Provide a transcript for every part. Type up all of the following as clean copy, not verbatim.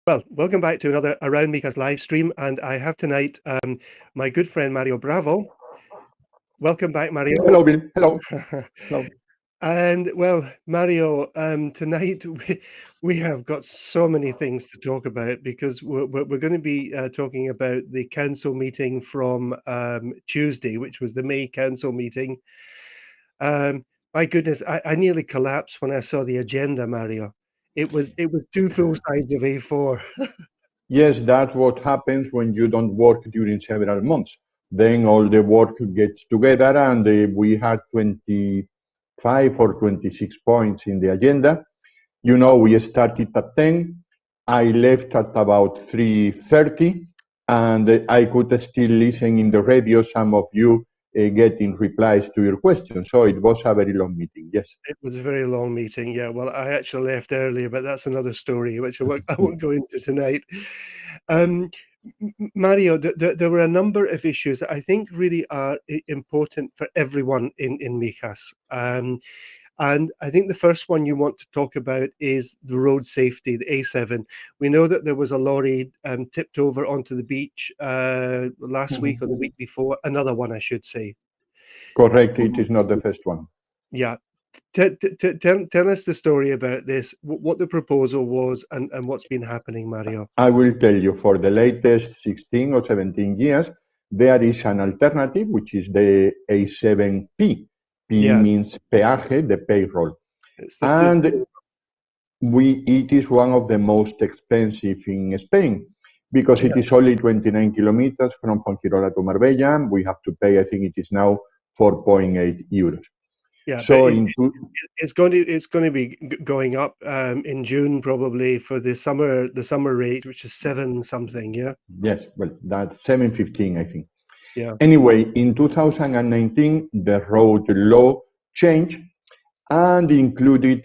Well, welcome back to another Around Mijas live stream, and I have tonight my good friend Mario Bravo. Welcome back, Mario. Hello, Bill. Hello. Hello. And well, Mario, tonight we have got so many things to talk about because we're going to be talking about the council meeting from Tuesday, which was the May council meeting. My goodness, I nearly collapsed when I saw the agenda, Mario. It was two full sides of A4. Yes, that's what happens when you don't work during several months. Then all the work gets together, and we had 25 or 26 points in the agenda. You know, we started at 10. I left at about 3:30, and I could still listen in the radio some of you getting replies to your questions. So it was a very long meeting. Yes. It was a very long meeting, yeah. Well, I actually left earlier, but that's another story, which I won't go into tonight. Mario, there were a number of issues that I think really are important for everyone in Mijas. And I think the first one you want to talk about is the road safety, the A7. We know that there was a lorry tipped over onto the beach last week or the week before, another one, I should say. Correct. It is not the first one. Yeah. Tell us the story about this, what the proposal was, and what's been happening, Mario. I will tell you, for the latest 16 or 17 years, there is an alternative, which is the A7P. P means peaje, the payroll. And it is one of the most expensive in Spain because it is only 29 kilometers from Fuengirola to Marbella. We have to pay, I think it is now 4.8 euros. Yeah, so it's going to be going up in June probably for the summer rate, which is 7 something. Yeah. Yes, well, that's 7.15, I think. Yeah. Anyway, in 2019, the road law changed and included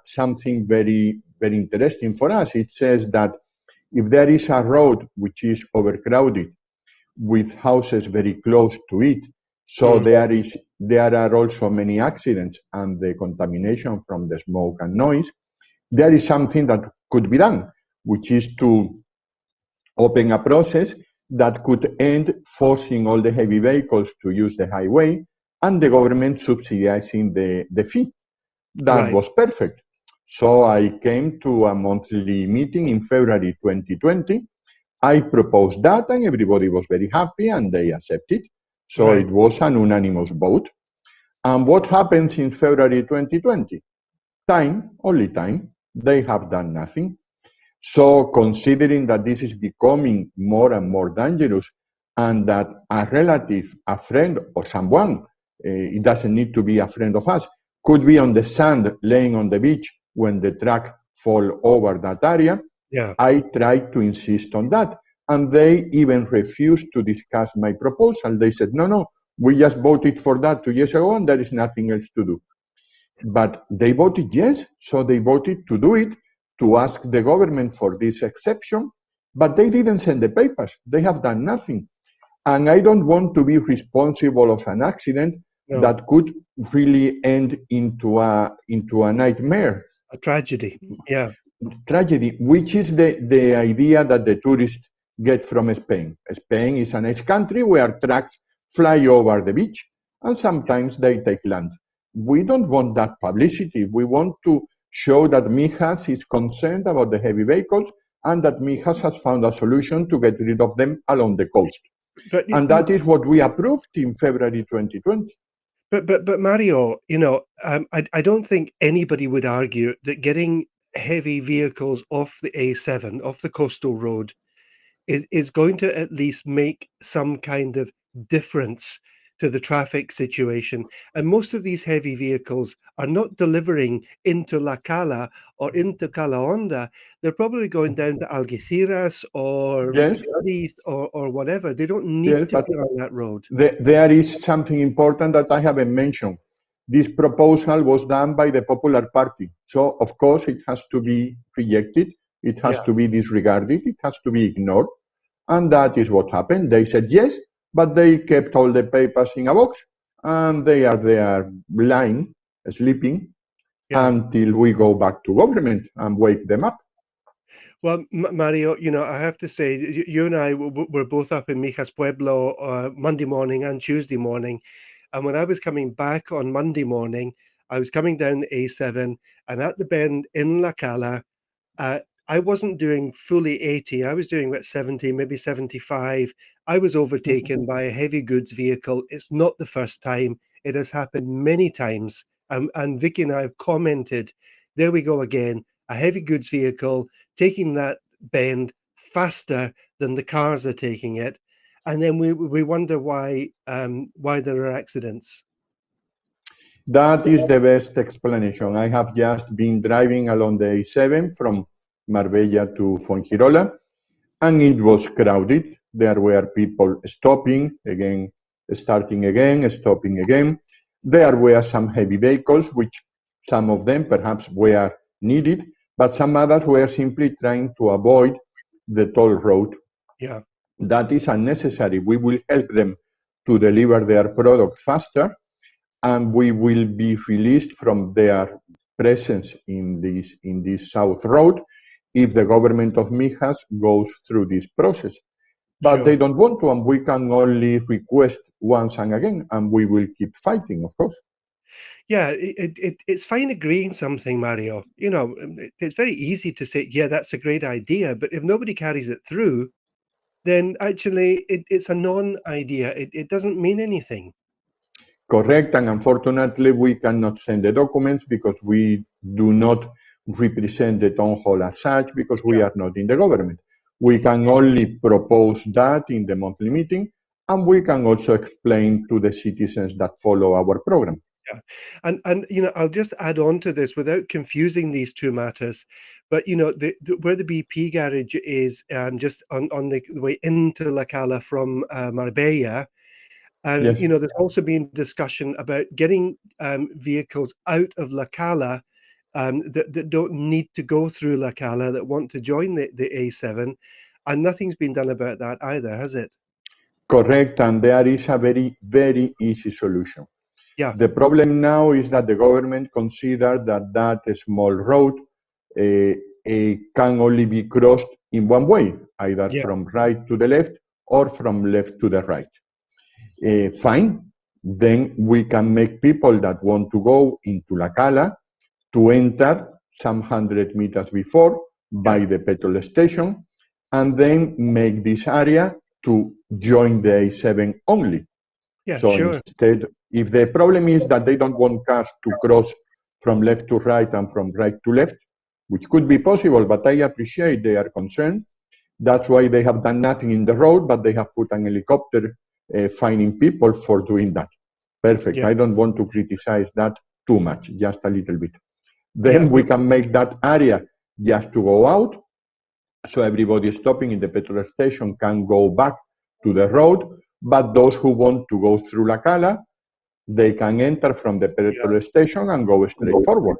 something very, very interesting for us. It says that if there is a road which is overcrowded with houses very close to it, so there are also many accidents and the contamination from the smoke and noise, there is something that could be done, which is to open a process that could end forcing all the heavy vehicles to use the highway and the government subsidizing the fee. That was perfect. So I came to a monthly meeting in February 2020. I proposed that and everybody was very happy and they accepted. So it was an unanimous vote. And what happens in February 2020? Only time. They have done nothing. So considering that this is becoming more and more dangerous and that a relative, a friend or someone, it doesn't need to be a friend of us, could be on the sand laying on the beach when the truck fall over that area, I tried to insist on that. And they even refused to discuss my proposal. They said, no, we just voted for that 2 years ago and there is nothing else to do. But they voted yes, so they voted to do it, to ask the government for this exception, but they didn't send the papers. They have done nothing. And I don't want to be responsible of an accident that could really end into a nightmare. A tragedy, yeah. Tragedy, which is the idea that the tourists get from Spain. Spain is a nice country where trucks fly over the beach and sometimes they take land. We don't want that publicity. We want to show that Mijas is concerned about the heavy vehicles and that Mijas has found a solution to get rid of them along the coast. And that is what we approved in February 2020. But Mario, you know, I don't think anybody would argue that getting heavy vehicles off the A7, off the coastal road, is going to at least make some kind of difference to the traffic situation. And most of these heavy vehicles are not delivering into La Cala or into Calahonda. They're probably going down to Algeciras or Cádiz or whatever. They don't need to be on that road. There is something important that I haven't mentioned. This proposal was done by the Popular Party. So, of course, it has to be rejected. It has to be disregarded. It has to be ignored. And that is what happened. They said yes, but they kept all the papers in a box. And they are there lying, sleeping, until we go back to government and wake them up. Well, Mario, I have to say, you and I were both up in Mijas Pueblo Monday morning and Tuesday morning. And when I was coming back on Monday morning, I was coming down the A7 and at the bend in La Cala, uh, I wasn't doing fully 80. I was doing about 70, maybe 75. I was overtaken by a heavy goods vehicle. It's not the first time. It has happened many times. And Vicky and I have commented, there we go again, a heavy goods vehicle taking that bend faster than the cars are taking it. And then we wonder why there are accidents. That is the best explanation. I have just been driving along the A7 from Marbella to Fuengirola, and it was crowded. There were people stopping again, starting again, stopping again. There were some heavy vehicles, which some of them perhaps were needed, but some others were simply trying to avoid the toll road. Yeah, That is unnecessary. We will help them to deliver their product faster, and we will be released from their presence in this South Road if the government of Mijas goes through this process. But they sure. don't want to, and we can only request once and again, and we will keep fighting, of course. Yeah, it's fine agreeing something, Mario. It's very easy to say, yeah, that's a great idea. But if nobody carries it through, then actually it's a non-idea. It doesn't mean anything. Correct, and unfortunately, we cannot send the documents because we do not represent the town hall as such because we Yeah, are not in the government. We can only propose that in the monthly meeting, and we can also explain to the citizens that follow our program. yeah. And I'll just add on to this without confusing these two matters. But where the BP garage is, just on the way into La Cala from Marbella. Yes. There's also been discussion about getting vehicles out of La Cala that don't need to go through La Cala that want to join the A7, and nothing's been done about that either, has it? Correct, and there is a very, very easy solution. Yeah, The problem now is that the government considers that that small road can only be crossed in one way, either yeah, from right to the left or from left to the right. Fine, then we can make people that want to go into La Cala to enter some 100 meters before by yeah, the petrol station and then make this area to join the A7 only. yeah, So sure. instead, if the problem is that they don't want cars to cross from left to right and from right to left, which could be possible, but I appreciate they are concerned. That's why they have done nothing in the road, but they have put an helicopter finding people for doing that. Perfect. Yeah, I don't want to criticize that too much, just a little bit. yeah, Then we can make that area just to go out, so everybody stopping in the petrol station can go back to the road, but those who want to go through La Cala, they can enter from the yeah. petrol station and go straight forward.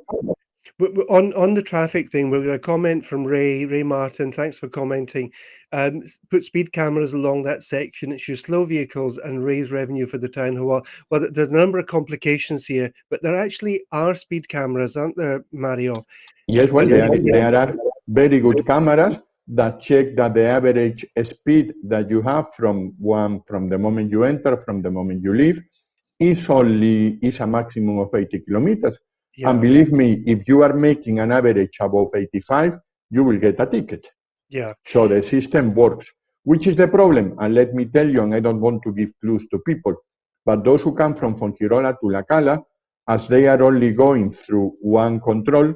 On the traffic thing, we're going to comment from Ray Martin. Thanks for commenting. Put speed cameras along that section. It should slow vehicles and raise revenue for the town hall. Well, there's a number of complications here, but there actually are speed cameras, aren't there, Mario? Yes, well, And there are very good cameras that check that the average speed that you have from the moment you enter, from the moment you leave, is a maximum of 80 kilometers. And yeah, believe me, if you are making an average above 85, you will get a ticket. yeah, So the system works. Which is the problem? And let me tell you, and I don't want to give clues to people, but those who come from Fongirola to La Cala, as they are only going through one control,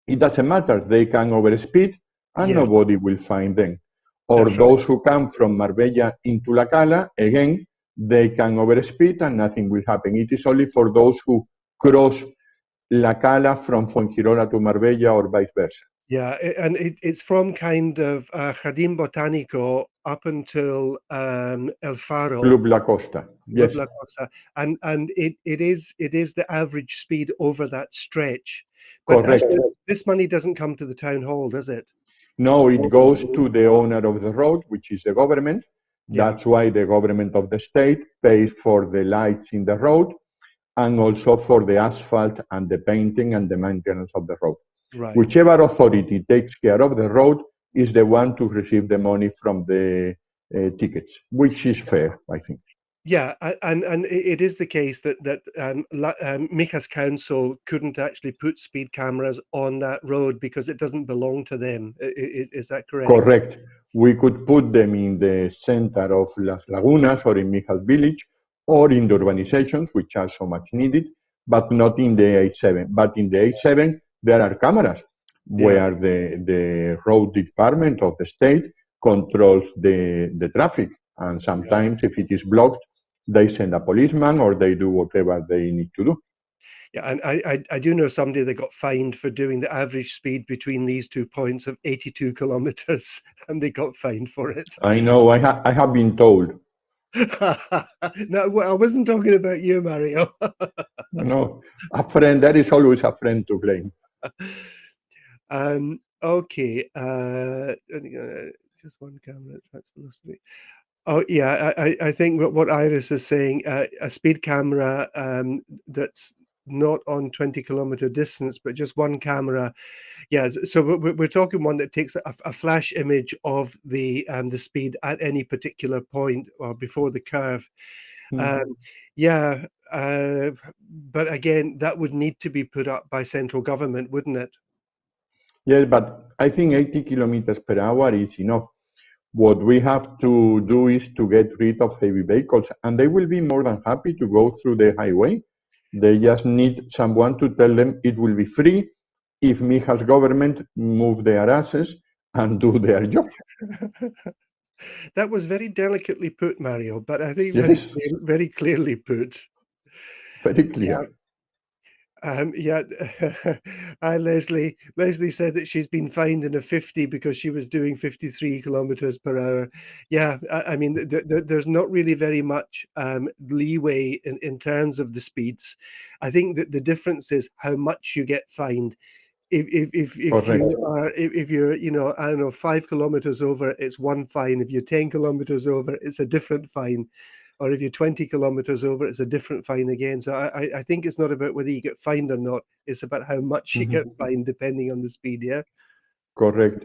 it doesn't matter. They can overspeed and yes, nobody will find them. Or that's right. those who come from Marbella into La Cala, again, they can overspeed and nothing will happen. It is only for those who cross La Cala from Fuengirola to Marbella or vice versa. Yeah, and it's from kind of Jardín Botánico up until El Faro, Club La Costa. Club Yes, La Costa, and it is the average speed over that stretch. But correct. actually, this money doesn't come to the town hall, does it? No, it goes to the owner of the road, which is the government. Yeah, That's why the government of the state pays for the lights in the road and also for the asphalt and the painting and the maintenance of the road. right. Whichever authority takes care of the road, is the one to receive the money from the tickets, which is fair, I think. Yeah, and it is the case that Mijas Council couldn't actually put speed cameras on that road because it doesn't belong to them. Is that correct? Correct. We could put them in the center of Las Lagunas or in Mijas Village or in the urbanizations, which are so much needed, but not in the A7. But in the A7, there are cameras Yeah, where the road department of the state controls the traffic. And yeah, sometimes, if it is blocked, they send a policeman or they do whatever they need to do. yeah. And I do know somebody that got fined for doing the average speed between these 2 points of 82 kilometers, and they got fined for it. I know, I have been told. No, well, I wasn't talking about you, Mario. You know, a friend, there is always a friend to blame. Okay. Just one camera tracks velocity. Oh yeah, I think what Iris is saying, a speed camera that's not on 20-kilometer distance, but just one camera. Yeah, so we're talking one that takes a flash image of the speed at any particular point or before the curve. Hmm. Um, yeah, but again, that would need to be put up by central government, wouldn't it? Yes, but I think 80 kilometers per hour is enough. What we have to do is to get rid of heavy vehicles, and they will be more than happy to go through the highway. They just need someone to tell them it will be free if Mijas government move their asses and do their job. That was very delicately put, Mario, but I think Yes, very clearly put. very Yeah. clear. Yeah. Leslie. Leslie said that she's been fined in a 50 because she was doing 53 kilometers per hour. Yeah, I mean, there's not really very much leeway in terms of the speeds. I think that the difference is how much you get fined. If Correct. you are if you're, I don't know, 5 kilometers over, it's one fine. If you're 10 kilometers over, it's a different fine. Or if you're 20 kilometers over, it's a different fine again. So I think it's not about whether you get fined or not. It's about how much you get Mhm. fined depending on the speed. Yeah. Correct.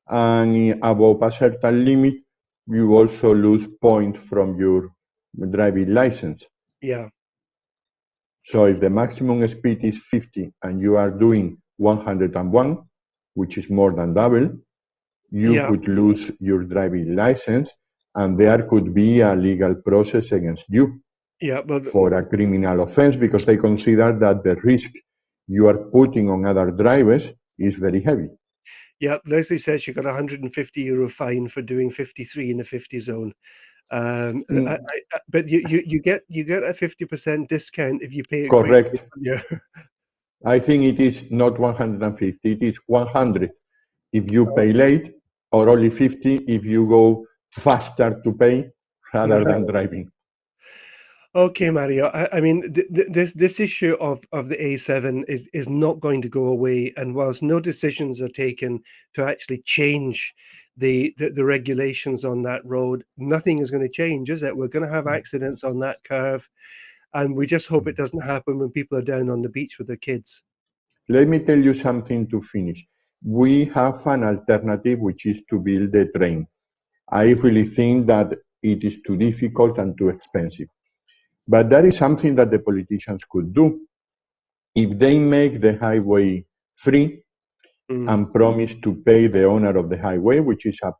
And above a certain limit, you also lose points from your driving license. Yeah. So if the maximum speed is 50 and you are doing 101, which is more than double, you Yeah. could lose your driving license and there could be a legal process against you Yeah. Well, for a criminal offense because they consider that the risk you are putting on other drivers is very heavy. yeah. Leslie says she got a €150 fine for doing 53 in a 50 zone. Mm, But you get a 50% discount if you pay it quickly. correct. Yeah. I think it is not 150, it is 100 if you pay late, or only 50 if you go faster to pay rather than driving. Okay, Mario. I mean, this issue of the A7 is not going to go away, and whilst no decisions are taken to actually change the regulations on that road, nothing is going to change, is it? We're going to have accidents on that curve, and we just hope it doesn't happen when people are down on the beach with their kids. Let me tell you something to finish. We have an alternative, which is to build a train. I really think that it is too difficult and too expensive. But that is something that the politicians could do. If they make the highway free Mm, and promise to pay the owner of the highway, which is a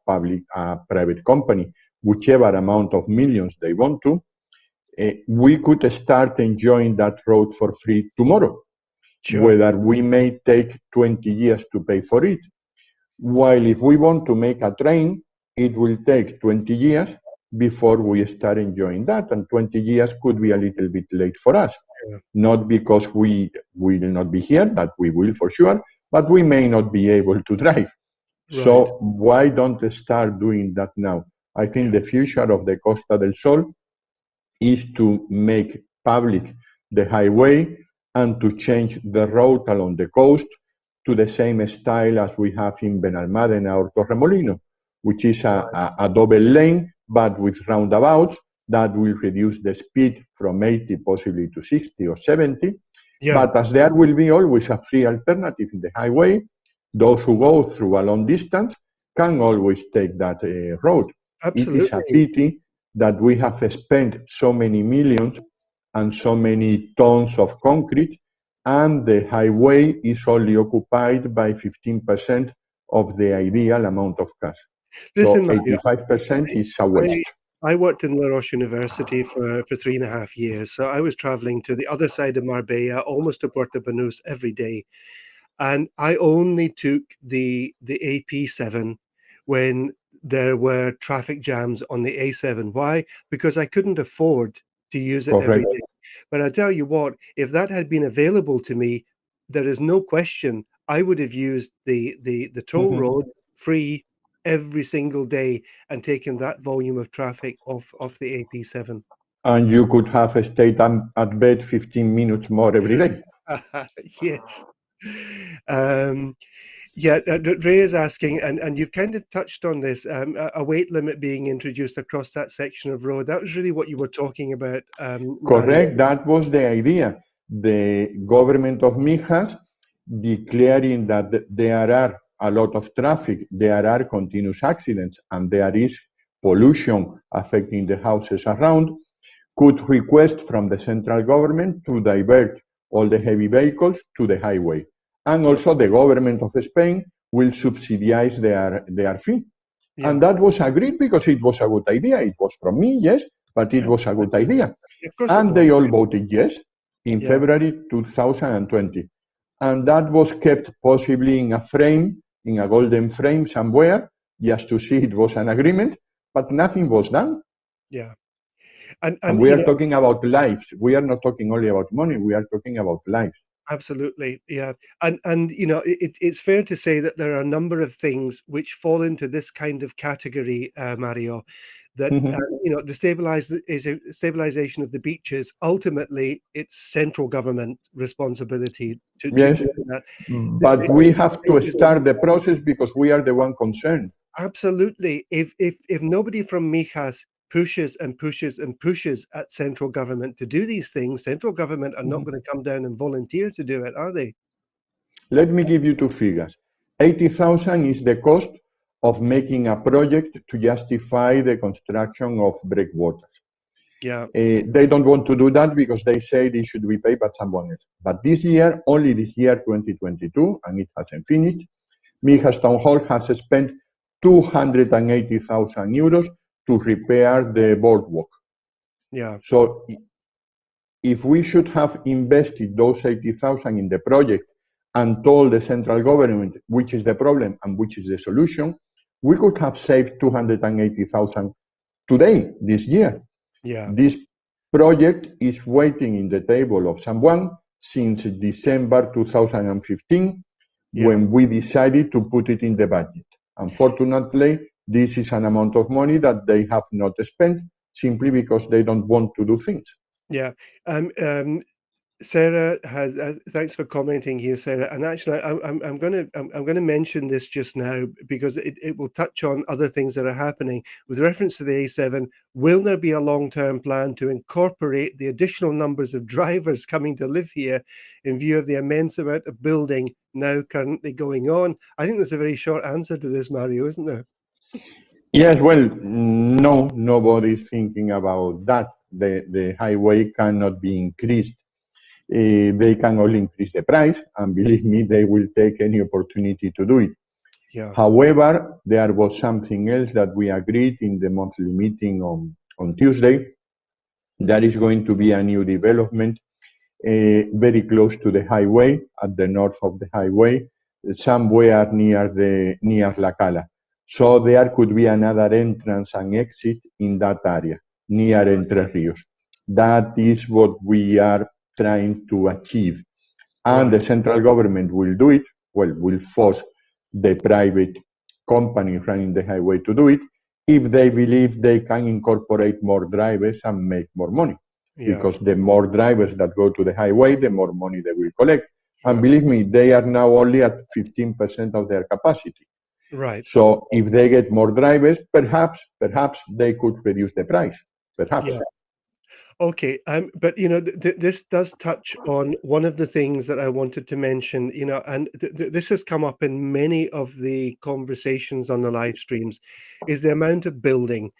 private company, whichever amount of millions they want to, we could start enjoying that road for free tomorrow, sure. whether we may take 20 years to pay for it. While if we want to make a train, it will take 20 years before we start enjoying that. And 20 years could be a little bit late for us. Yeah, Not because we will not be here, that we will for sure, but we may not be able to drive. right. So why don't they start doing that now? I think Yeah, the future of the Costa del Sol is to make public the highway and to change the road along the coast to the same style as we have in Benalmádena or Torremolinos, which is right. a double lane but with roundabouts that will reduce the speed from 80 possibly to 60 or 70. Yeah, But as there will be always a free alternative in the highway, those who go through a long distance can always take that road. It is a Absolutely. pity that we have spent so many millions and so many tons of concrete, and the highway is only occupied by 15% of the ideal amount of cash. Listen, So Mario, 85% is a I waste. I worked in La Roche University for 3.5 years, so I was traveling to the other side of Marbella, almost to Puerto Banús every day. And I only took the AP7 when there were traffic jams on the A7. Why? Because I couldn't afford to use it every Correct. day. But I tell you what, if that had been available to me, there is no question I would have used the toll Mhm. road free every single day and taken that volume of traffic off the AP7. And you could have stayed at bed 15 minutes more every day. Yes. Um, Yeah, Ray is asking, and you've kind of touched on this, a weight limit being introduced across that section of road. That was really what you were talking about, Mario. Correct, that was the idea. The government of Mijas declaring that there are a lot of traffic, there are continuous accidents, and there is pollution affecting the houses around, could request from the central government to divert all the heavy vehicles to the highway. And Yeah, also the government of Spain will subsidize their fee. yeah, And that was agreed because it was a good idea. It was from me, yes, but it yeah. was a good idea. Of course it And was. they all voted yes in Yeah, February 2020. And that was kept possibly in a frame, in a golden frame somewhere, just to see it was an agreement, but nothing was done. yeah, And and we are talking about lives. We are not talking only about money, we are talking about lives. absolutely, yeah, and it's fair to say that there are a number of things which fall into this kind of category, Mario. That the stabilization of the beaches. Ultimately, it's central government responsibility to Yes, do that. but we have to Beaches start the process because we are the one concerned. absolutely. If nobody from Mijas pushes and pushes and pushes at central government to do these things, central government are not going to come down and volunteer to do it, are they? Let me give you two figures. 80,000 is the cost of making a project to justify the construction of breakwaters. Yeah, They don't want to do that because they say they should be paid by someone else. But this year, only this year, 2022, and it hasn't finished, Mijas Town Hall has spent 280,000 euros to repair the boardwalk. yeah, So if we should have invested those 80,000 in the project and told the central government which is the problem and which is the solution, we could have saved 280,000 today, this year. yeah, This project is waiting in the table of someone since December 2015 yeah. when we decided to put it in the budget. Unfortunately, this is an amount of money that they have not spent simply because they don't want to do things. Yeah. Um, um, Sarah has. Thanks for commenting here, Sarah. And actually, I'm going to mention this just now because it will touch on other things that are happening with reference to the A7. Will there be a long-term plan to incorporate the additional numbers of drivers coming to live here in view of the immense amount of building now currently going on? I think there's a very short answer to this, Mario, isn't there? Yes, well, no, nobody's thinking about that. The highway cannot be increased. They can only increase the price, and believe me, they will take any opportunity to do it. Yeah, However, there was something else that we agreed in the monthly meeting on Tuesday. There is going to be a new development very close to the highway, at the north of the highway, somewhere near La Cala. So there could be another entrance and exit in that area, near Entre Rios. That is what we are trying to achieve. And right. the central government will do it, well, will force the private company running the highway to do it if they believe they can incorporate more drivers and make more money. Yeah, Because the more drivers that go to the highway, the more money they will collect. And yeah, believe me, they are now only at 15% of their capacity. right. So if they get more drivers, perhaps they could reduce the price. Perhaps. Yeah. Okay, but this does touch on one of the things that I wanted to mention, and this has come up in many of the conversations on the live streams, is the amount of building,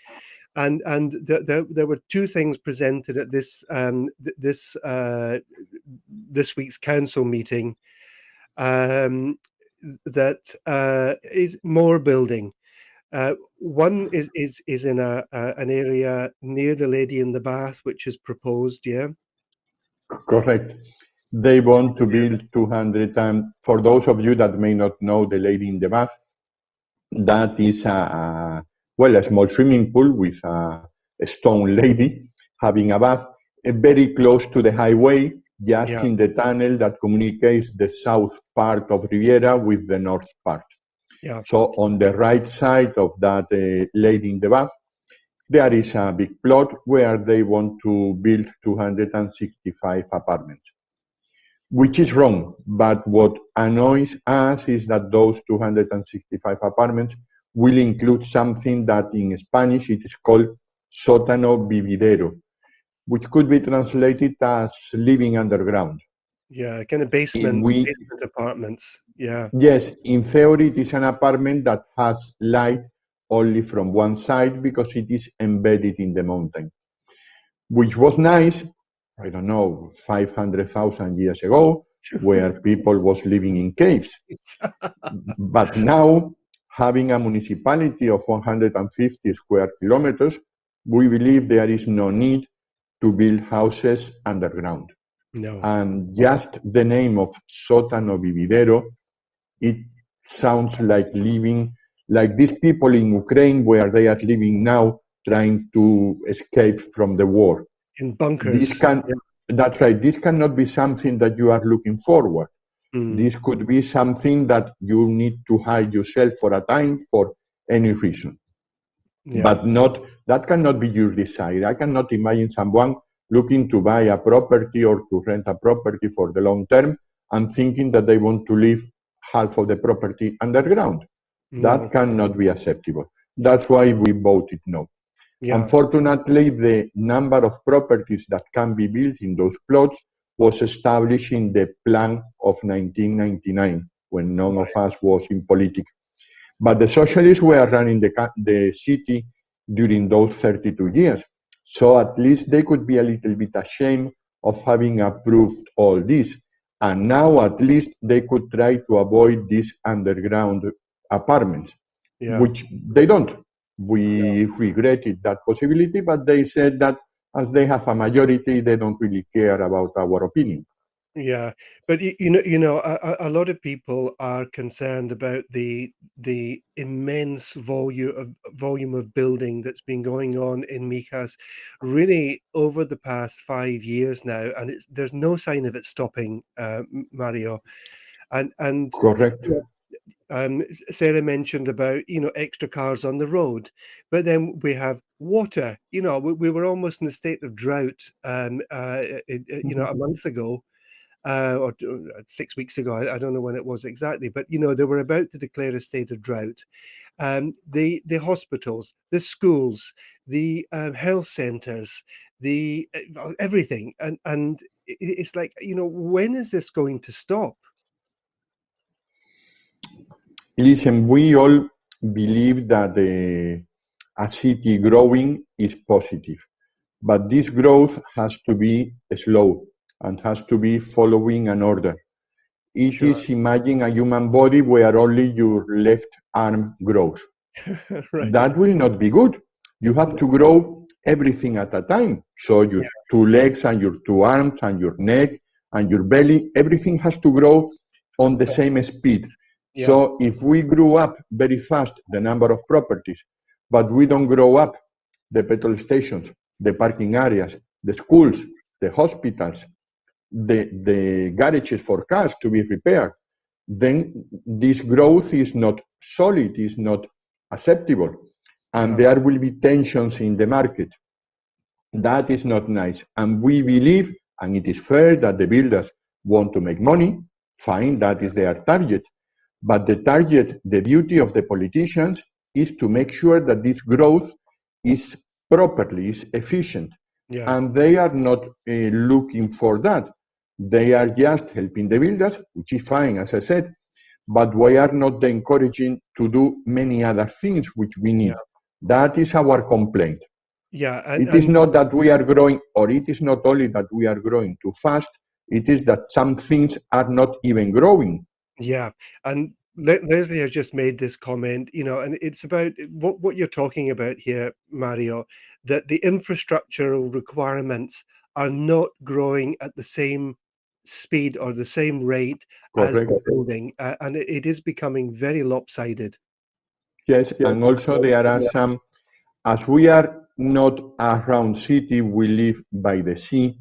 and there were two things presented at this week's council meeting, um, that is more building. One is in an area near the Lady in the Bath, which is proposed, yeah? Correct. They want to build 200, and for those of you that may not know the Lady in the Bath, that is well, a small swimming pool with a stone lady having a bath, very close to the highway, just Yeah, in the tunnel that communicates the south part of Riviera with the north part. yeah, So on the right side of that Lady in the Bath, there is a big plot where they want to build 265 apartments, which is wrong. But what annoys us is that those 265 apartments will include something that in Spanish it is called sótano vividero, which could be translated as living underground. yeah, kind of In basement apartments. Yeah, Yes, in theory, it is an apartment that has light only from one side because it is embedded in the mountain, which was nice, I don't know, 500,000 years ago, where people was living in caves. But now, having a municipality of 150 square kilometers, we believe there is no need to build houses underground. no, And just the name of sótano vividero, it sounds like living like these people in Ukraine where they are living now trying to escape from the war. in This bunkers. can Yeah. that's right, this cannot be something that you are looking forward. Mm, This could be something that you need to hide yourself for a time for any reason. yeah, But not that cannot be your desire. I cannot imagine someone looking to buy a property or to rent a property for the long term and thinking that they want to live half of the property underground. That no, cannot be acceptable. That's why we voted no. yeah, Unfortunately, the number of properties that can be built in those plots was established in the plan of 1999 when none of right, us was in politics. But the socialists were running the city during those 32 years. So at least they could be a little bit ashamed of having approved all this. And now at least they could try to avoid these underground apartments, yeah. which they don't. We regretted that possibility, but they said that as they have a majority, they don't really care about our opinion. Yeah, but a lot of people are concerned about the immense volume of building that's been going on in Mijas, really over the past 5 years now, and there's no sign of it stopping, Mario. And Correct. Sarah mentioned about extra cars on the road, but then we have water. We were almost in a state of drought, a month ago, or 6 weeks ago. I don't know when it was exactly, but they were about to declare a state of drought. The hospitals, the schools, the health centres, the everything, and it's like when is this going to stop? Listen, we all believe that a city growing is positive, but this growth has to be slow and has to be following an order. It Sure, is imagine a human body where only your left arm grows. right? That will not be good. You have No, to grow everything at a time. So your yeah, two legs and your two arms and your neck and your belly, everything has to grow on the same speed. yeah, So if we grow up very fast, the number of properties, but we don't grow up the petrol stations, the parking areas, the schools, the hospitals, the garages for cars to be repaired, then this growth is not solid, is not acceptable, and yeah, there will be tensions in the market. That is not nice. And we believe, and it is fair, that the builders want to make money. Fine, that is their target. But the target, the duty of the politicians is to make sure that this growth is properly, is efficient. Yeah, and they are not looking for that. They are just helping the builders, which is fine, as I said, but we are not encouraging to do many other things which we yeah, need. That is our complaint. yeah, It is not that we are growing, or it is not only that we are growing too fast, it is that some things are not even growing. yeah, and Leslie has just made this comment, and it's about what you're talking about here, Mario, that the infrastructural requirements are not growing at the same speed or the same rate as Correct. the building, and it is becoming very lopsided. Yes, and also there are some, as we are not around city, we live by the sea,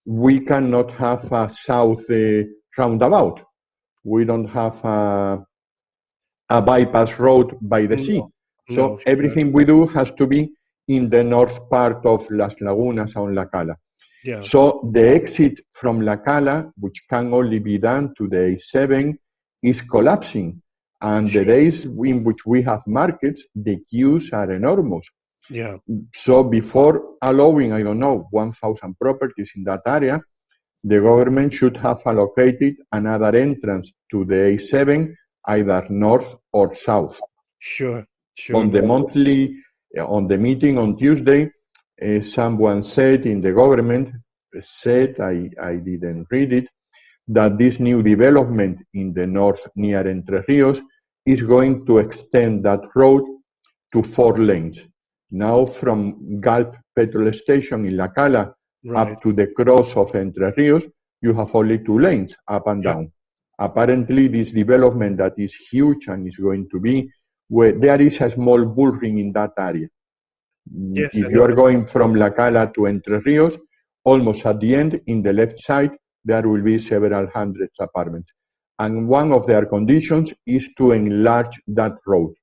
we cannot have a south roundabout. We don't have a bypass road by the No, sea. no, So sure. everything we do has to be in the north part of Las Lagunas on La Cala. Yeah, So the exit from La Cala, which can only be done to the A7, is collapsing. And the sure. days in which we have markets, the queues are enormous. Yeah, So before allowing, I don't know, 1,000 properties in that area, the government should have allocated another entrance to the A7, either north or south. sure, sure. On No, the monthly, on the meeting on Tuesday, someone said in the government, said, I didn't read it, that this new development in the north near Entre Rios is going to extend that road to 4 lanes. Now from Galp petrol station in La Cala right. up to the cross of Entre Rios, you have only 2 lanes up and Yeah, down. Apparently, this development that is huge and is going to be where there is a small bull ring in that area. yes, I If you know. are going from La Cala to Entre Rios, almost at the end, in the left side, there will be several hundreds apartments. And one of their conditions is to enlarge that road.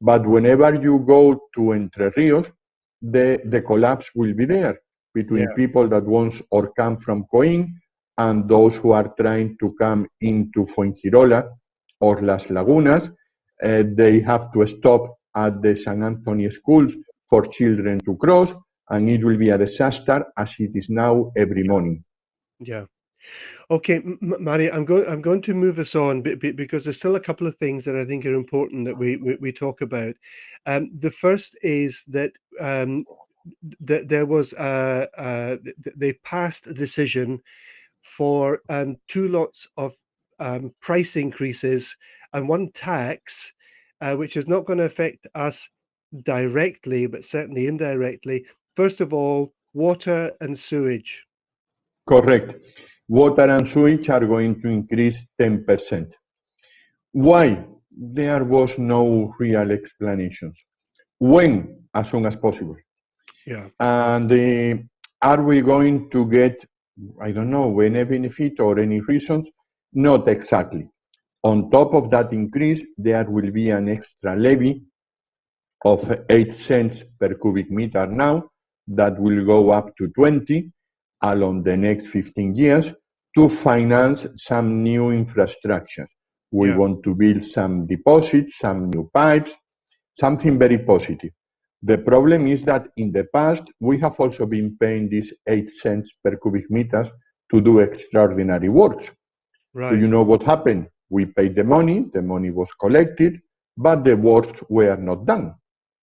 But whenever you go to Entre Rios, the collapse will be there Yeah, between people that want or come from Coín and those who are trying to come into Fuengirola or Las Lagunas. They have to stop at the San Antonio schools for children to cross, and it will be a disaster as it is now every morning. yeah. Okay, Mari, I'm going to move us on because there's still a couple of things that I think are important that we talk about. The first is that there was they passed a decision for two lots of price increases and one tax, which is not going to affect us directly, but certainly indirectly. First of all, water and sewage. Correct. Water and sewage are going to increase 10%. Why? There was no real explanations. When? As soon as possible. Yeah, And are we going to get, I don't know, any benefit or any reasons? Not exactly. On top of that increase, there will be an extra levy of 8 cents per cubic meter now that will go up to 20 along the next 15 years to finance some new infrastructure. We yeah, want to build some deposits, some new pipes, something very positive. The problem is that in the past, we have also been paying these 8 cents per cubic meters to do extraordinary works. Do you right, know what happened? We paid the money was collected, but the works were not done.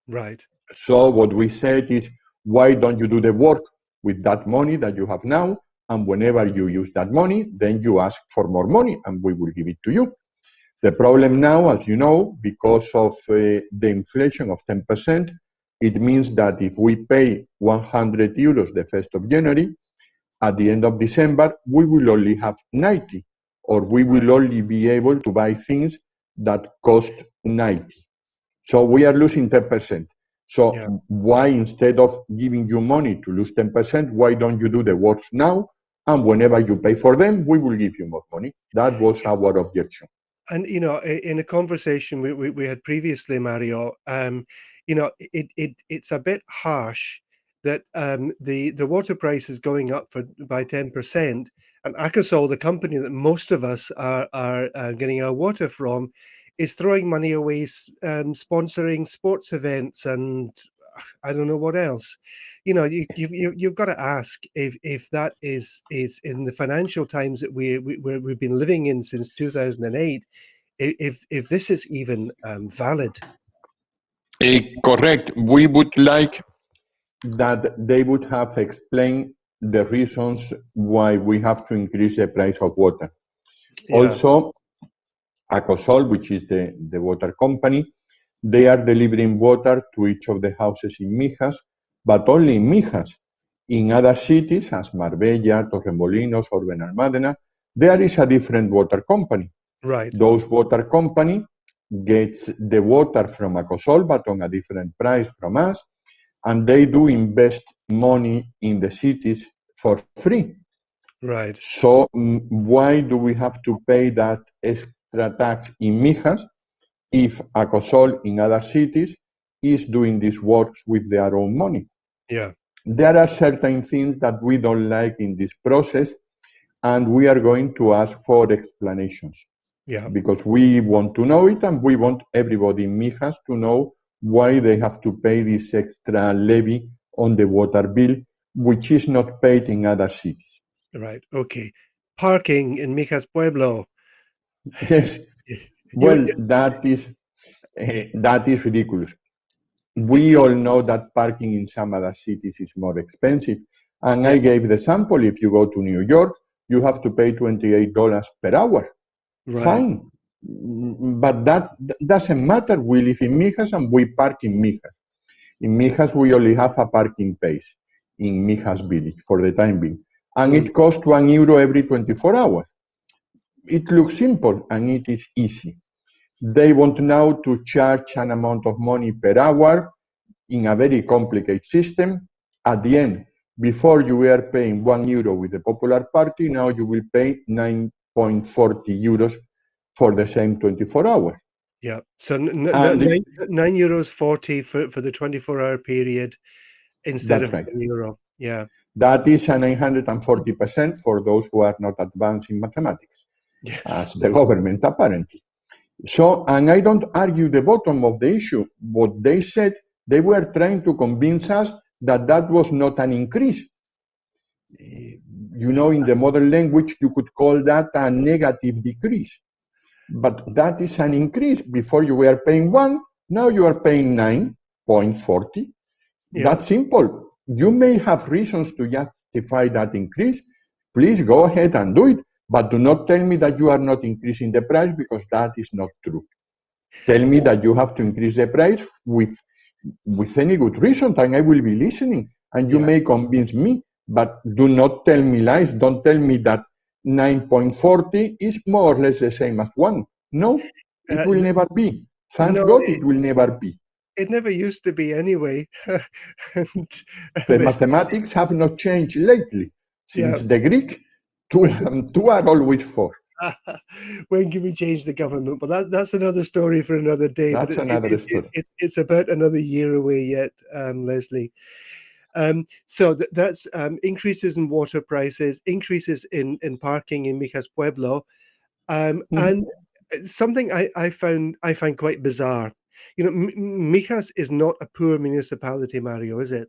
right. So what we said is, why don't you do the work with that money that you have now? And whenever you use that money, then you ask for more money and we will give it to you. The problem now, as you know, because of the inflation of 10%, it means that if we pay 100 euros the 1st of January, at the end of December, we will only have 90, or we will only be able to buy things that cost 90. So we are losing 10%. So Yeah. why, instead of giving you money to lose 10%, why don't you do the works now? And whenever you pay for them, we will give you more money. That was our objection. And in a conversation we had previously, Mario, it's a bit harsh that the water price is going up for by 10%, and Akasol, the company that most of us are getting our water from, is throwing money away, sponsoring sports events and I don't know what else. You've got to ask if that is in the financial times that we've been living in since 2008, if this is even valid. Correct. We would like that they would have explained the reasons why we have to increase the price of water. Yeah, Also, Acosol, which is the water company, they are delivering water to each of the houses in Mijas, but only in Mijas. In other cities, as Marbella, Torremolinos, or Benalmádena, there is a different water company. right, Those water company gets the water from Acosol, but on a different price from us, and they do invest money in the cities for free. right. So why do we have to pay that extra tax in Mijas if Acosol in other cities is doing these works with their own money? Yeah, There are certain things that we don't like in this process, and we are going to ask for explanations yeah, because we want to know it and we want everybody in Mijas to know why they have to pay this extra levy on the water bill, which is not paid in other cities. right. Okay. Parking in Mijas Pueblo. Yes, You, well, that is ridiculous. We all know that parking in some other cities is more expensive. And yeah, I gave the sample, if you go to New York, you have to pay $28 per hour. right. Fine. But that doesn't matter. We live in Mijas and we park in Mijas. In Mijas, we only have a parking space in Mijas village for the time being. And Mm, it costs €1 every 24 hours. It looks simple and it is easy. They want now to charge an amount of money per hour in a very complicated system. At the end, before you were paying €1 with the Popular Party, now you will pay €9.40 for the same 24 hours. yeah. So And €9.40 for the 24-hour period instead that's of right. €1. Yeah. That is a 940% for those who are not advanced in mathematics, Yes. as the government apparently. So, and I don't argue the bottom of the issue. What they said, they were trying to convince us that that was not an increase. In the modern language, you could call that a negative decrease. But that is an increase. Before you were paying 1, now you are paying 9.40. Yeah. That's simple. You may have reasons to justify that increase. Please go ahead and do it. But do not tell me that you are not increasing the price because that is not true. Tell me that you have to increase the price with any good reason, and I will be listening. And you Yeah. may convince me, but do not tell me lies. Don't tell me that 9.40 is more or less the same as 1. No, it will N never be. Thank no, God it will never be. it never used to be anyway. And, The it's mathematics have not changed lately. yeah. Since the Greek, two are always 4. When can we change the government? But that's another story for another day. But That's another story. it's about another year away yet, Leslie. So that's increases in water prices, increases in parking in Mijas Pueblo, and Mhm. something I find quite bizarre. Mijas is not a poor municipality, Mario, is it?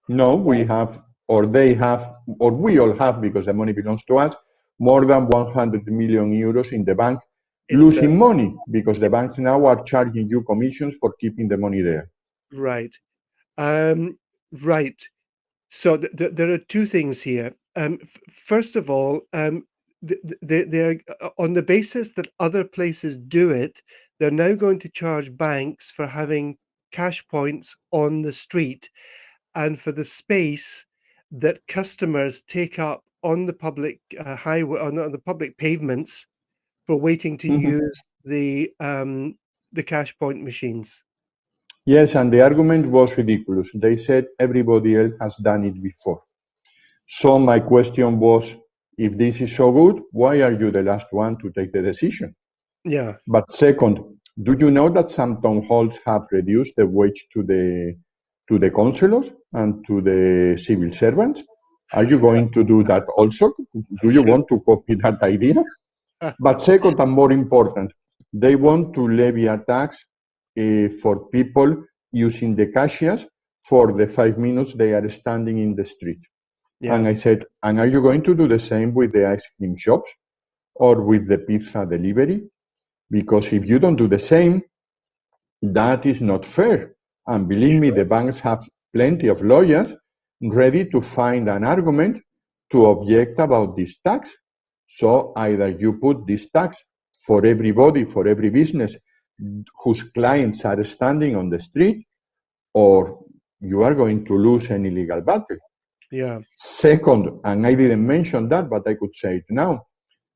No, we have, or they have, or we all have, because the money belongs to us, more than €100 million in the bank, It's losing money because the banks now are charging you commissions for keeping the money there. right, um, right. So there are two things here. First of all, they're on the basis that other places do it. They're now going to charge banks for having cash points on the street and for the space that customers take up on the public highway on the public pavements for waiting to Mhm. use the cash point machines. Yes, and the argument was ridiculous. They said everybody else has done it before. So my question was, if this is so good, why are you the last one to take the decision? Yeah, But second, do you know that some town halls have reduced the wage to the councillors and to the civil servants? Are you going to do that also? Do you want to copy that idea? But second and more important, they want to levy a tax for people using the cashiers for the 5 minutes they are standing in the street. And Yeah. I said, and are you going to do the same with the ice cream shops or with the pizza delivery? Because if you don't do the same, that is not fair. And believe me, the banks have plenty of lawyers ready to find an argument to object about this tax. So either you put this tax for everybody, for every business whose clients are standing on the street, or you are going to lose any legal battle. Yeah. Second, and I didn't mention that, but I could say it now,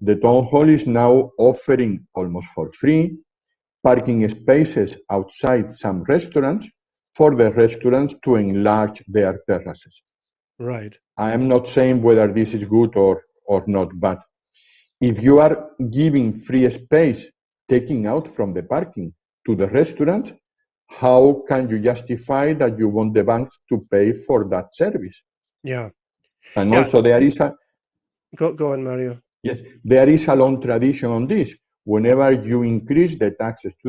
the town hall is now offering almost for free parking spaces outside some restaurants for the restaurants to enlarge their terraces. Right. I am not saying whether this is good or not, but if you are giving free space, taking out from the parking to the restaurants, how can you justify that you want the banks to pay for that service? Yeah. And Yeah. also there is a Go on, Mario. yes, there is a long tradition on this. Whenever you increase the taxes to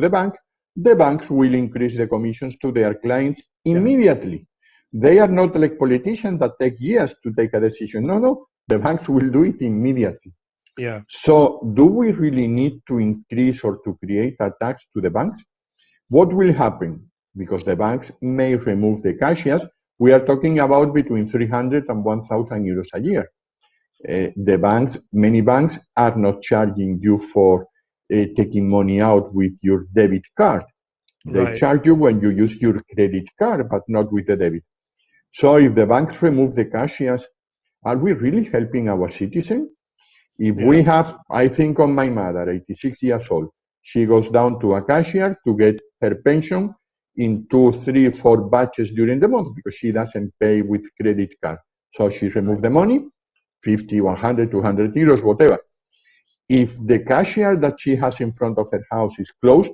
the banks will increase the commissions to their clients Yeah. immediately. They are not like politicians that take years to take a decision. No, no, the banks will do it immediately. Yeah. So, do we really need to increase or to create a tax to the banks? What will happen? Because the banks may remove the cashiers, we are talking about between 300 and 1,000 euros a year. The banks, many banks are not charging you for taking money out with your debit card. They Right. charge you when you use your credit card, but not with the debit. So if the banks remove the cashiers, are we really helping our citizens? If Yeah. we have, I think on my mother, 86 years old, she goes down to a cashier to get her pension in 2, 3, 4 batches during the month because she doesn't pay with credit card. So she removes the money, 50, 100, 200 euros, whatever. If the cashier that she has in front of her house is closed,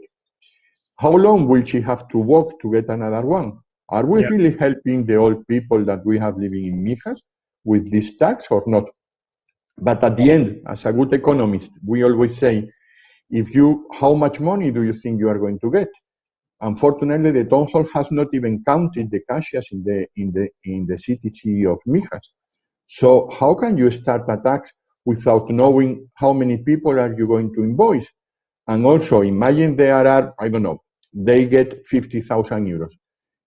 how long will she have to walk to get another one? Are we Yeah. really helping the old people that we have living in Mijas with this tax or not? But at the end, as a good economist, we always say, how much money do you think you are going to get? Unfortunately, the town hall has not even counted the cashiers in the CTC of Mijas. So how can you start a tax without knowing how many people are you going to invoice? And also imagine there are, I don't know, they get 50,000 euros.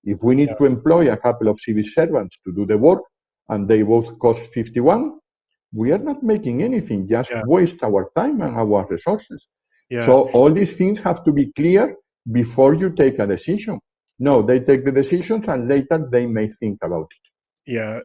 If we Yeah. need to employ a couple of civil servants to do the work and they both cost 51, we are not making anything, just Yeah. waste our time and our resources. Yeah. So all these things have to be clear before you take a decision. No, they take the decisions and later they may think about it. Yeah,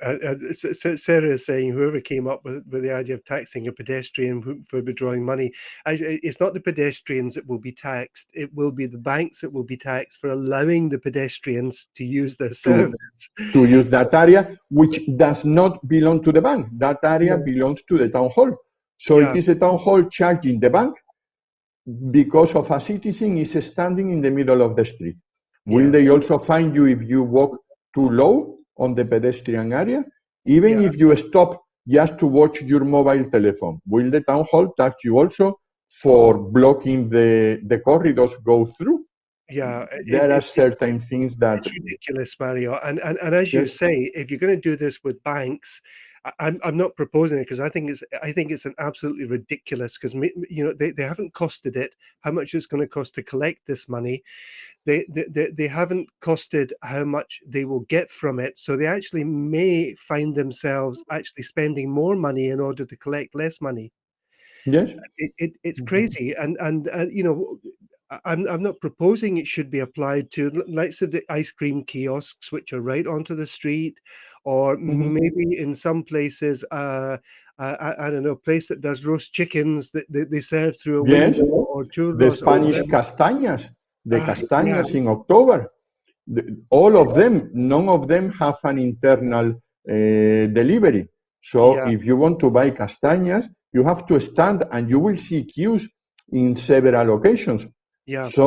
Sarah is saying whoever came up with the idea of taxing a pedestrian for withdrawing money, it's not the pedestrians that will be taxed. It will be the banks that will be taxed for allowing the pedestrians to use their To service. to use that area, which does not belong to the bank. That area Yeah, belongs to the town hall. So it yeah, is the town hall charging the bank because of a citizen is standing in the middle of the street. Will yeah, they also fine you if you walk too low on the pedestrian area? Even yeah, if you stop just to watch your mobile telephone, will the town hall tax you also for blocking the corridors go through? yeah. There are certain things that, It's ridiculous, Mario. And as you yes, say, if you're going to do this with banks, I'm not proposing it because I think it's an absolutely ridiculous because they haven't costed it how much it's going to cost to collect this money. They haven't costed how much they will get from it, so they actually may find themselves actually spending more money in order to collect less money. yes, It's crazy, and I'm not proposing it should be applied to likes of the ice cream kiosks, which are right onto the street, or mhm. maybe in some places, I don't know, a place that does roast chickens that they serve through a Yes, window, or the churros or Spanish whatever. castañas, the Yeah, castañas in October. All of them, none of them have an internal delivery. So yeah, if you want to buy castañas, you have to stand and you will see queues in several locations. yeah, So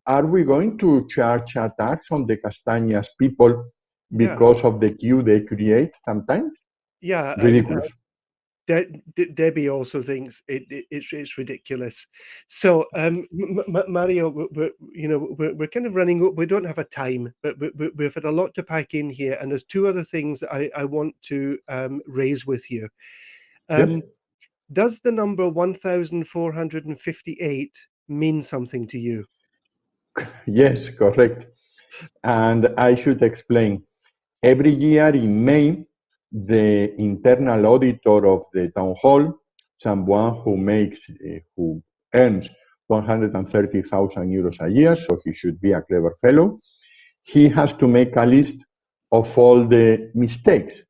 are we going to charge a tax on the castañas people yeah, because of the queue they create sometimes? yeah. Ridiculous. Debbie also thinks it's ridiculous. So, Mario, we're kind of running. We don't have a time, but we've had a lot to pack in here, and there's two other things that I want to raise with you. Yes, Um, does the number 1,458 mean something to you? yes, correct. And I should explain. Every year in May, the internal auditor of the town hall, someone who earns 130,000 euros a year, so he should be a clever fellow, he has to make a list of all the mistakes,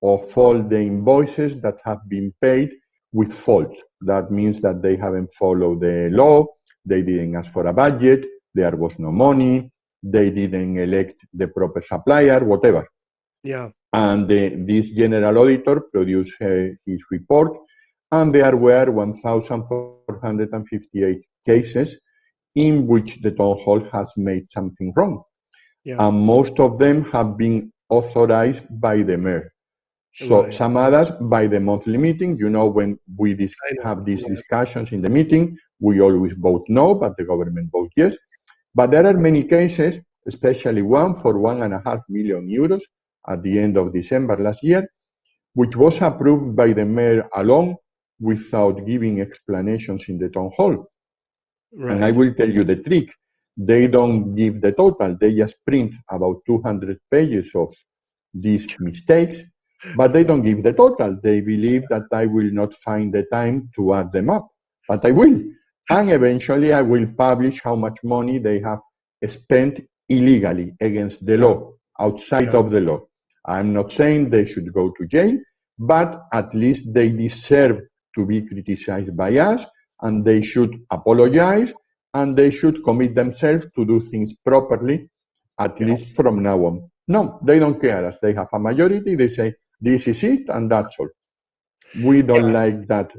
of all the invoices that have been paid with faults. That means that they haven't followed the law, they didn't ask for a budget, there was no money, they didn't elect the proper supplier, whatever. Yeah, And this general auditor produced his report, and there were 1,458 cases in which the town hall has made something wrong. yeah, And most of them have been authorized by the mayor. So right. some others by the monthly meeting. You know, when we I know. have these Yeah, discussions in the meeting, we always vote no, but the government votes yes. But there are many cases, especially one for 1.5 million euros at the end of December last year, which was approved by the mayor alone without giving explanations in the town hall. And I right. will tell you the trick. They don't give the total. They just print about 200 pages of these mistakes, but they don't give the total. They believe that I will not find the time to add them up, but I will. And eventually I will publish how much money they have spent illegally against the Yeah, law, outside yeah, of the law. I'm not saying they should go to jail, but at least they deserve to be criticized by us, and they should apologize, and they should commit themselves to do things properly, at yeah. least from now on. No, they don't care. As they have a majority, they say, this is it, and that's all. We don't Yeah. like that.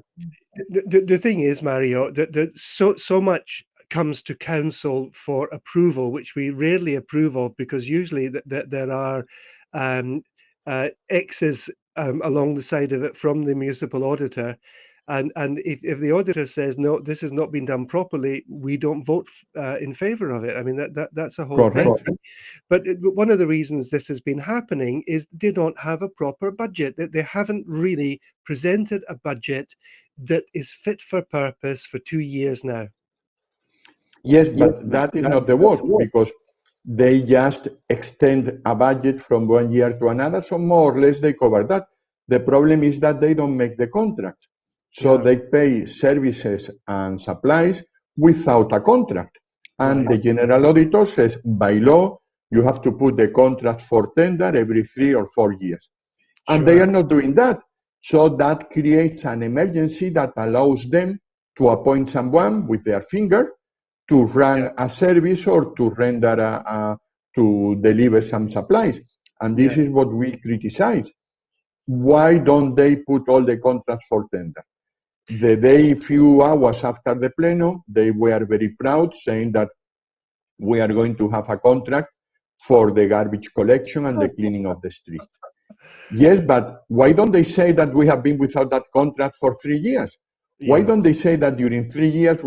The thing is, Mario, that so much comes to council for approval, which we rarely approve of because usually that there are um, X's along the side of it from the municipal auditor. And if the auditor says no, this has not been done properly, we don't vote in favor of it. I mean that's a whole thing. Correct. But one of the reasons this has been happening is they don't have a proper budget. That they haven't really presented a budget that is fit for purpose for 2 years now. Yes, but that is not the worst because they just extend a budget from one year to another, so more or less they cover that. The problem is that they don't make the contract. So Yeah, they pay services and supplies without a contract. And right. the general auditor says, by law, you have to put the contract for tender every 3 or 4 years. And they Sure. are not doing that. So that creates an emergency that allows them to appoint someone with their finger to Yeah, run a service or to to deliver some supplies. And yeah, this is what we criticize. Why don't they put all the contracts for tender? The day, few hours after the pleno, they were very proud, saying that we are going to have a contract for the garbage collection and the cleaning of the streets. Yes, but why don't they say that we have been without that contract for 3 years? Why yeah. don't they say that during 3 years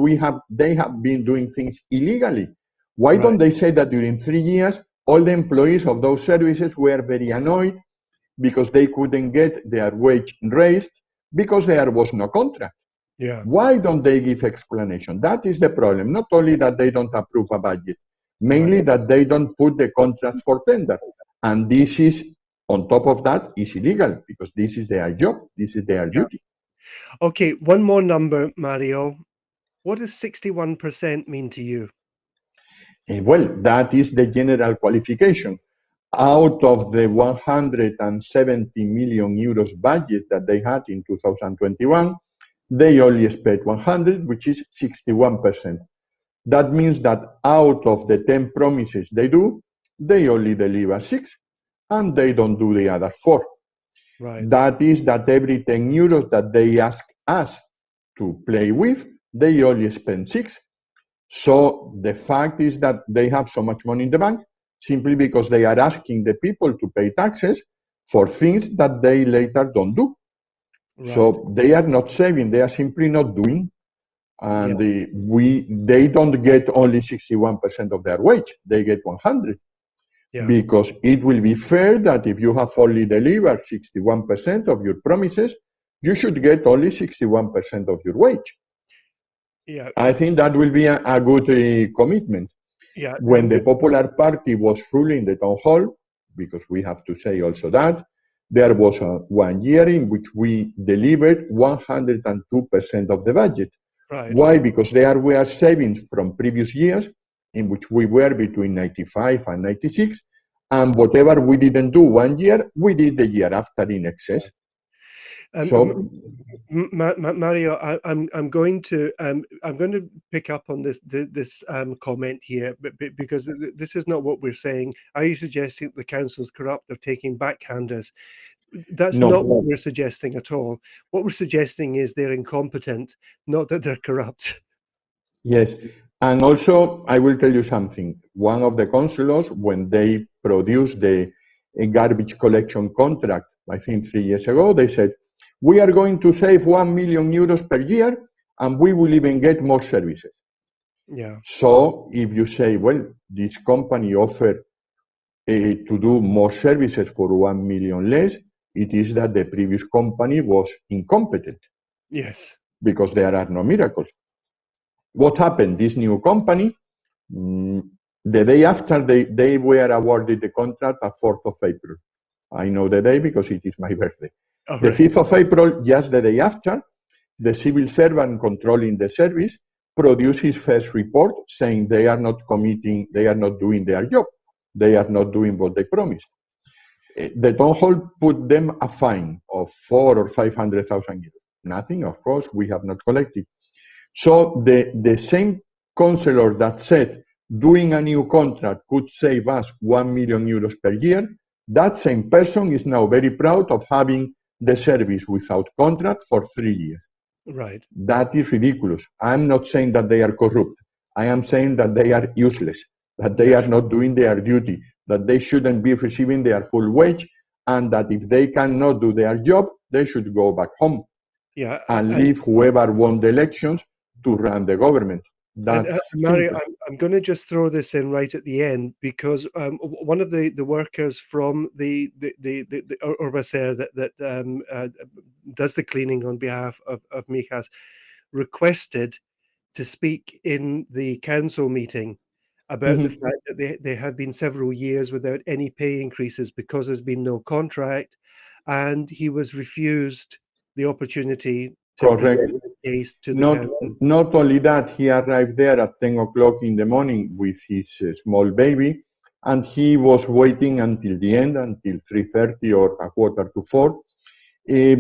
they have been doing things illegally? Why don't Right. they say that during 3 years all the employees of those services were very annoyed because they couldn't get their wage raised because there was no contract? Yeah, Why don't they give explanation? That is the problem. Not only that they don't approve a budget, right. mainly that they don't put the contract for tender. And this is, on top of that, is illegal because this is their job. This is their Yeah. duty. Okay, one more number, Mario. What does 61% mean to you? Well, that is the general qualification. Out of the 170 million euros budget that they had in 2021, they only spent 100, which is 61%. That means that out of the 10 promises they do, they only deliver 6 and they don't do the other 4. Right. That is that every 10 euros that they ask us to play with, they only spend 6. So the fact is that they have so much money in the bank simply because they are asking the people to pay taxes for things that they later don't do. Right. So they are not saving; they are simply not doing, Yeah. and they don't get only 61% of their wage; they get 100, Yeah. because it will be fair that if you have only delivered 61% of your promises, you should get only 61% of your wage. Yeah. I think that will be a good commitment. Yeah. When the Popular Party was ruling the town hall, because we have to say also that, there was 1 year in which we delivered 102% of the budget. Right. Why? Because there were savings from previous years in which we were between 95 and 96, and whatever we didn't do 1 year, we did the year after in excess. Um, So, Mario, I'm going to pick up on this comment here, but because this is not what we're saying. Are you suggesting the council's corrupt? They're taking backhanders. That's not no. what we're suggesting at all. What we're suggesting is they're incompetent, not that they're corrupt. Yes. And also, I will tell you something. One of the councillors, when they produced the garbage collection contract, I think 3 years ago, they said, we are going to save 1 million euros per year, and we will even get more services. Yeah. So if you say, well, this company offered to do more services for 1 million less, it is that the previous company was incompetent, Yes. because there are no miracles. What happened? This new company, mm, the day after they were awarded the contract, at 4th of April. I know the day because it is my birthday. All The right. 5th of April, just the day after, the civil servant controlling the service produced his first report saying they are not committing, they are not doing their job. They are not doing what they promised. The town hall put them a fine of 400,000 or 500,000 euros. Nothing, of course, we have not collected. So the same councillor that said doing a new contract could save us 1 million euros per year, that same person is now very proud of having the service without contract for 3 years. Right. That is ridiculous. I'm not saying that they are corrupt. I am saying that they are useless, that they Yeah. are not doing their duty, that they shouldn't be receiving their full wage, and that if they cannot do their job, they should go back home Yeah. and leave whoever won the elections to run the government. And That's Mario, simple. I'm going to just throw this in right at the end because one of the workers from the Urbacer that does the cleaning on behalf of Mijas requested to speak in the council meeting about the Mhm. fact that they have been several years without any pay increases because there's been no contract, and he was refused the opportunity to present Correct. the case to the Not council. not only that, he arrived there at 10 o'clock in the morning with his small baby, and he was waiting until the end, until 3:30 or a quarter to 4,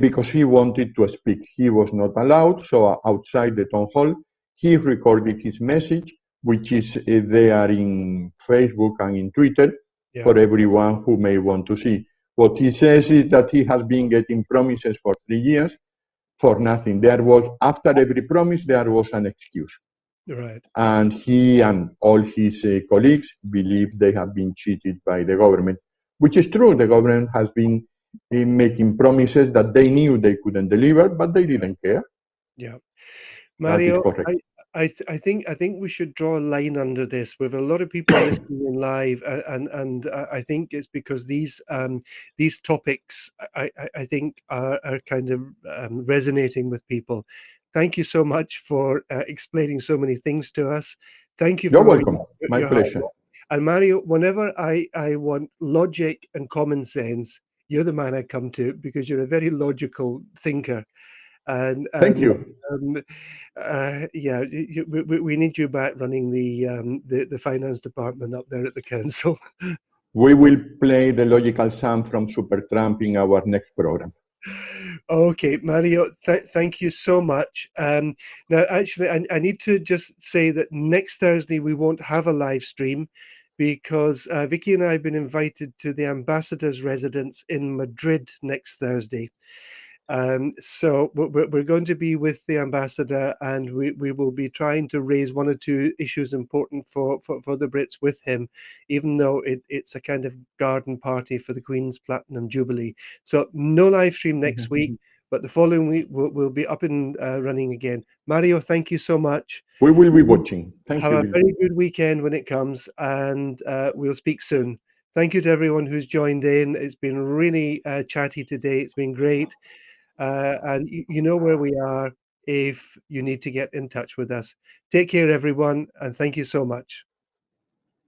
because he wanted to speak. He was not allowed, so outside the town hall, he recorded his message, which is there in Facebook and in Twitter Yeah, for everyone who may want to see. What he says is that he has been getting promises for 3 years for nothing. There was, after every promise, there was an excuse. right. And he and all his colleagues believe they have been cheated by the government, which is true. The government has been making promises that they knew they couldn't deliver, but they didn't care. Yeah. That is Mario, correct. I think we should draw a line under this. We have a lot of people listening in live, and I think it's because these topics I think are kind of resonating with people. Thank you so much for explaining so many things to us. Thank you You're for all welcome. My your hard pleasure. work. And Mario, whenever I want logic and common sense, you're the man I come to because you're a very logical thinker. And Thank you. um, yeah, we need you back running the finance department up there at the council. We will play the logical sum from Supertramp in our next program. Okay, Mario, thank you so much. Now, actually, I need to just say that next Thursday we won't have a live stream because Vicky and I have been invited to the ambassador's residence in Madrid next Thursday. So we're going to be with the ambassador, and we will be trying to raise one or two issues important for the Brits with him, even though it's a kind of garden party for the Queen's Platinum Jubilee. So no live stream next week. but the following week we'll be up and running again. Mario, thank you so much. We will be watching. Thank Have you, a Bill. very good weekend when it comes, and we'll speak soon. Thank you to everyone who's joined in. It's been really chatty today. It's been great. And you know where we are if you need to get in touch with us. Take care, everyone, and thank you so much.